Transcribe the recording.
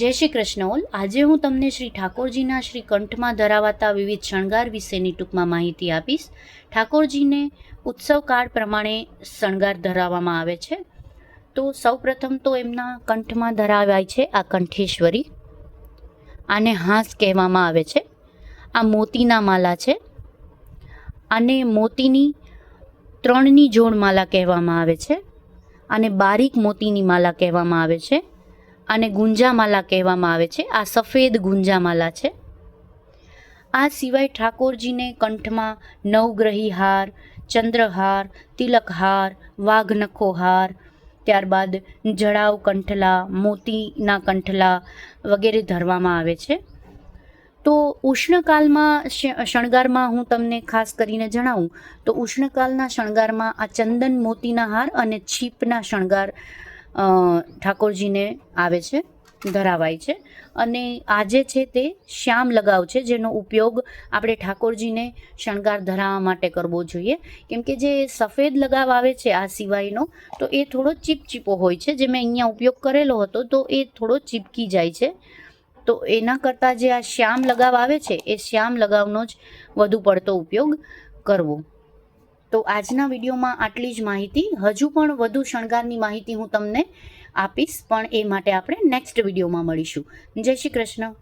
જય શ્રી કૃષ્ણ ઓલ. આજે હું તમને શ્રી ઠાકોરજીના શ્રી કંઠમાં ધરાવાતા વિવિધ શણગાર વિશેની ટૂંકમાં માહિતી આપીશ. ઠાકોરજીને ઉત્સવ કાળ પ્રમાણે શણગાર ધરાવવામાં આવે છે. તો સૌપ્રથમ તો એમના કંઠમાં ધરાવાય છે આ કંઠેશ્વરી. આને હાસ કહેવામાં આવે છે. આ મોતીના માલા છે. આને મોતીની 3ની જોડ માલા કહેવામાં આવે છે. આને બારીક મોતીની માલા કહેવામાં આવે છે. આને ગુંજામાલા કહેવામાં આવે છે. આ સફેદ ગુંજામાલા છે. આ સિવાય ઠાકોરજીને કંઠમાં નવગ્રહી હાર, ચંદ્રહાર, તિલકહાર, વાઘનખો હાર, ત્યારબાદ જડાવ કંઠલા, મોતીના કંઠલા વગેરે ધરવામાં આવે છે. તો ઉષ્ણકાલમાં શણગારમાં હું તમને ખાસ કરીને જણાવું તો ઉષ્ણકાલના શણગારમાં આ ચંદન મોતીના હાર અને છીપના શણગાર ઠાકોરજીને આવે છે, ધરાવાય છે. અને આજે છે તે શ્યામ લગાવ છે, જેનો ઉપયોગ આપણે ઠાકોરજીને શણગાર ધરાવવા માટે કરવો જોઈએ. કેમ કે જે સફેદ લગાવ આવે છે આ સિવાયનો, તો એ થોડો ચીપચીપો હોય છે. જે મેં અહીંયા ઉપયોગ કરેલો હતો તો એ થોડો ચીપકી જાય છે. તો એના કરતાં જે આ શ્યામ લગાવ આવે છે એ શ્યામ લગાવનો જ વધુ પડતો ઉપયોગ કરવો. તો આજના વિડીયોમાં આટલી જ માહિતી. હજુ પણ વધુ શણગારની માહિતી હું તમને આપીશ, પણ એ માટે આપણે નેક્સ્ટ વિડીયોમાં મળીશું. જય શ્રી કૃષ્ણ.